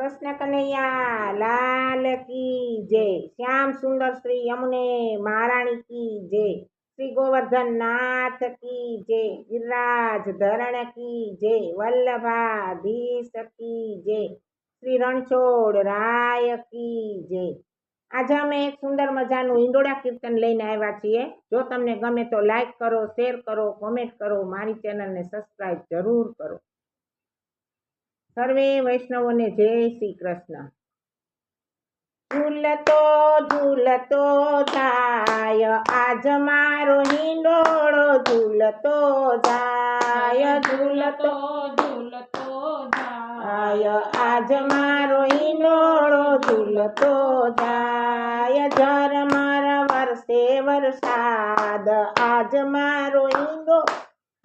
કૃષ્ણ કનૈયા લાલ કી જય। શ્યામ સુંદર શ્રી યमुने महारानी की जय। श्री गोवर्धन नाथ की जय। गिरिराज धरण की जय। वल्लभाधीश की जय। श्री रणछोड़ राय की जय। આજે અમે એક સુંદર મજાનું હિંડોળા કીર્તન લઈને આવ્યા છીએ। જો તમને ગમે તો લાઈક કરો, શેર કરો, કોમેન્ટ કરો, મારી ચેનલને સબસ્ક્રાઇબ જરૂર કરો। સર્વે વૈષ્ણવોને જય શ્રી કૃષ્ણ। ઝૂલતો ઝૂલતો જાય આજ મારો હિંડોળો, ઝૂલતો જાય, ઝૂલતો ઝૂલતો જાય આજ મારો હિંડોળો, ઝૂલતો જાય। ઝરમર વરસે વરસાદ આજ મારો હિંડોળો,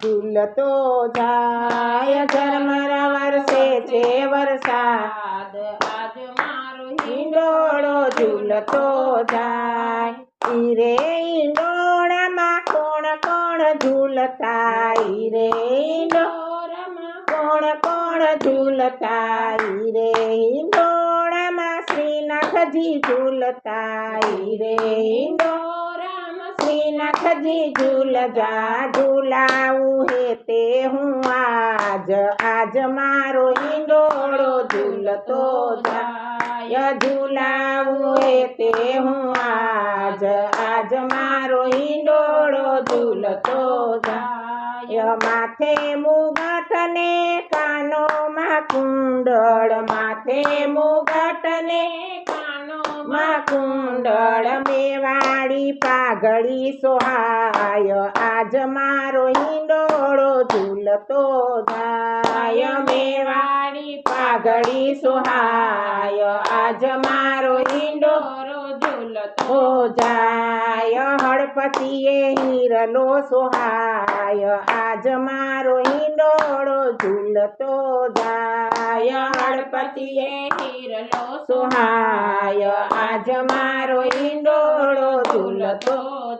ઝૂલતો જાય। ઝરમર વરસે છે વરસાદ આજ મારો હિંડોળો, ઝૂલતો જાય। ઈ રે હિંડોળામાં કોણ કોણ ઝૂલતા, ઈ રે હિંડોળામાં કોણ કોણ ઝૂલતા, ઈ રે હિંડોળામાં શ્રીનાથજી ઝૂલતા, ઈ રે હિંડોળામાં શ્રીનાથજી ઝૂલજા। ઝૂલાવું હે તે હું આજ, આજ મારો હિંડોળો, ઝૂલતો જાય। ઝૂલાવું હે તે હું આજ, આજ મારો હિંડોળો, ઝૂલતો જાય। માથે મુગટ ને કાનોમાં કુંડળ, માથે મુગટ ને કાનોમાં કુંડળ, મેવાડી પાઘડી સોહાય આજ મારો હિંડોળો, ઝૂલતો જાય। મેવાડી પાઘડી સોહાય આજ મારો હિંડોળો, ઝૂલતો જાય। હળપતિએ હિરલો સોહાય આજ મારો હિંડોળો, ઝૂલતો જાય। હળપતિએ હિરલો સોહાય આજ મારો હિંડોળો, ઝૂલતો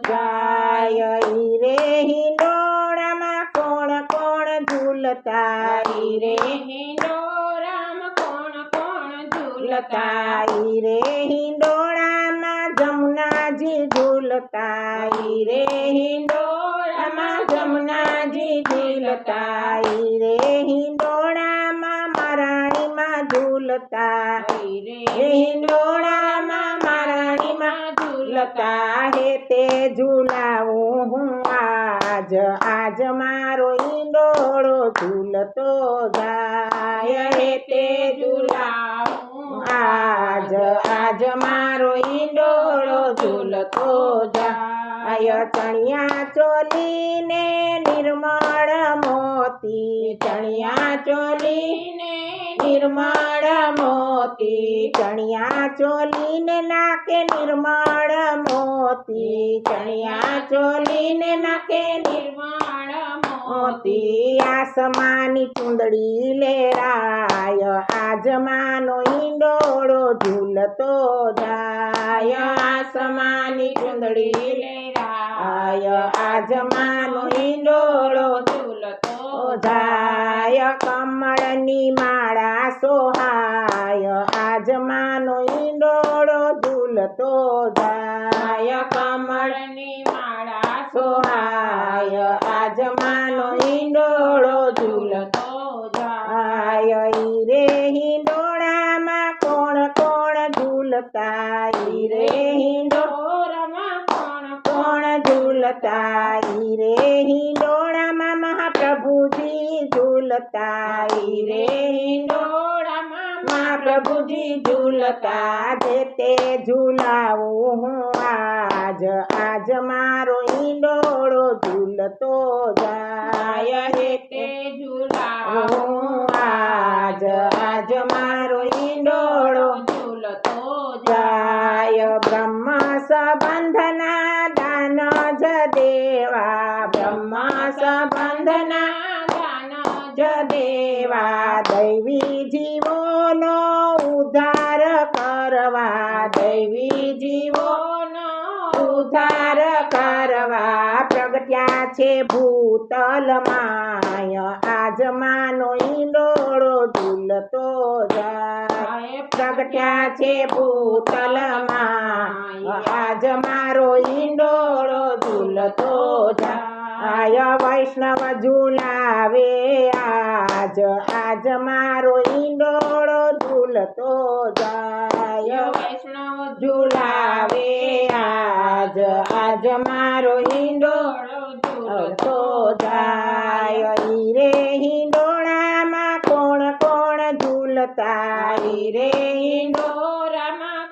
જાય। ઈ રે હિંડોળામાં કોણ કોણ ઝૂલતા, ઈ રે હિંડોળામાં કોણ કોણ ઝૂલતા, ઈ રે હિંડોળામાં જમુનાજી ઝૂલતા, ઈ રે હિંડોળામાં જમુનાજી ઝૂલતા, ઈ રે હિંડોળામાં મહારાણીમાં ઝૂલતા, ઈ રે હિંડોળામાં મહારાણીમાં ઝૂલતા। હે તે ઝૂલાવું હું આજ, આજ મારો હિંડોળો, ઝૂલતો જાય। હે તે ઝૂલાવું આજ, આજ મારો હિંડોળો, ઝૂલતો જાય। ચણિયા ચોલીને નિર્મળ મોતી, ચણિયા ચોલીને નિર્મળ મોતી, ચણિયા ચોલીને નાકે નિર્મળ મોતી, ચણિયા ચોલીને નાકે નિર્મળ મોતી। આસમાની ચુંદડી લેરાય આજ માનો હિંડોળો, ઝૂલતો જાય। આસમાની ચુંદડી લેરાય આજ માનો હિંડોળો, ઝૂલતો જાય। કમળની માળા સોહાય આજ માનો હિંડોળો, ઝૂલતો જાય। કમળની માળા સોહાય આજ માનો હિંડોળો, ઝૂલતો જાય। ઈ રે હિંડોળામાં કોણ કોણ ઝૂલતા, ઈ રે હિંડોળામાં કોણ કોણ ઝૂલતા, ઈ રે હિંડોળામાં મહાપ્રભુજી ઝૂલતા, ઈ રે હિંડોળામાં મહાપ્રભુજી ઝૂલતા। જે તે ઝૂલાવું હું આજ, આજ મારો હિંડોળો, ઝૂલતો જાય। હે તે ઝૂલાવું આજ, આજ મારો હિંડોળો, ઝૂલતો જાય। બ્રહ્મ સંબંધના દાન જ દેવા, બ્રહ્મ સંબંધના દાન જ દેવા, દૈવી જીવોનો ઉદ્ધાર કરવા, દૈવી જીવોનો ઉદ્ધાર કરવા, પ્રગટ્યા છે ભૂતલ માય આજ માનો હિંડોળો, ઝૂલતો જાય। પ્રગટ્યા છે ભૂતલમાં આજ મારો ઈંડોળો ઝૂલતો જાય વૈષ્ણવ ઝૂલાવે આજ મારો ઈંડોળો ઝૂલતો જાય વૈષ્ણવ ઝૂલાવે આજ મારો ઈંડોળો ઝૂલતો જાય ઈ રે હિંડોળામાં કોણ કોણ ઝૂલતા ઈ રે હિંડોરામાં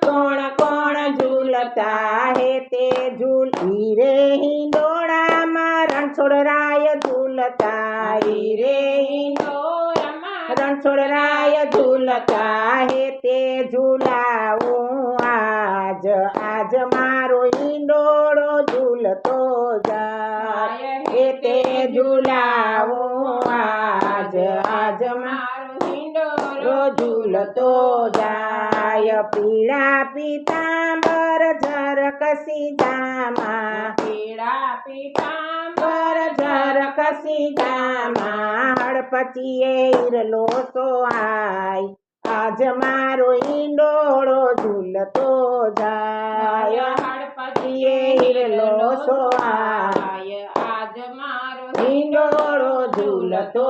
કોણ ઝૂલતા હે તે ઝૂલી રે હિંડોળામાં રણછોડરાય ઝૂલતા ઈ રે હિંડોરામાં રણછોડરાય ઝૂલતા હે તે ઝૂલાવું આજ મારો ઈંડોળો ઝૂલતો જાય હે તે ઝૂલાવું આજ મારો હિંડોરો ઝૂલતો જાય પીળા પીતાંબર ઝરકસી જામા પીળા પીતાંબર ઝરકસી જામા હળપચીએ ઈરલો સોહાય આજ મારો ઈંડોળો ઝૂલતો જાય હળપતિએ ઈરલો સોહાય આજ મારો હિંડોળો ઝૂલતો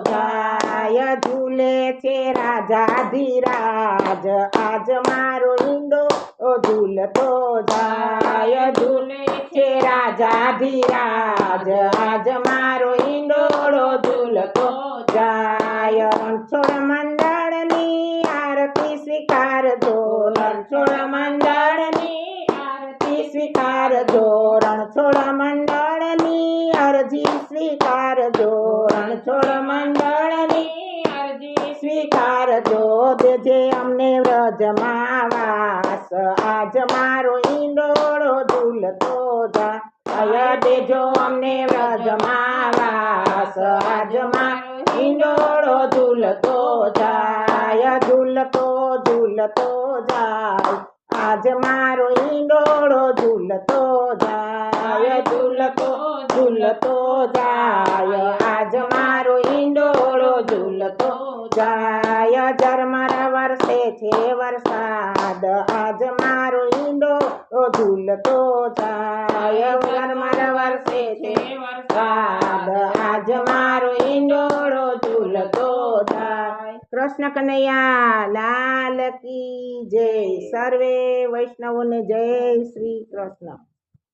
જાય ઝૂલે છે રાજાધીરાજ આજ મારો ઈંડોળો ઝૂલતો જાય ઝૂલે છે રાજાધીરાજ આજ મારો ઈંડોળો ઝૂલતો જાય રણછોડ મંડળની આરતી સ્વીકારજો રણછોડ મંડળની આરતી સ્વીકારજો રણછોડ મંડળની અરજી સ્વીકારજો રણછોડ મંડળની અરજી સ્વીકારજો દેજે અમને વ્રજમાં વાસ આજ મારો ઈંડોળો ઝૂલતો જાય દેજો અમને વ્રજમાં વાસ આજ મારો ઈંડોળો ઝૂલતો જાય ઝૂલતો જાય આજ મારો ઈંડોળો ઝૂલતો જાય ઝૂલતો જાય આજ મારો ઈંડોળો ઝૂલતો જાય ઝરમર વરસે છે વરસાદ આજ મારો ઈંડોળો ઝૂલતો જાય ઝરમર વરસે છે વરસાદ આજ મારો ઈંડોળો ઝૂલતો જાય કૃષ્ણ કનૈયા લાલ કી જય સર્વે વૈષ્ણવોને જય શ્રી કૃષ્ણ.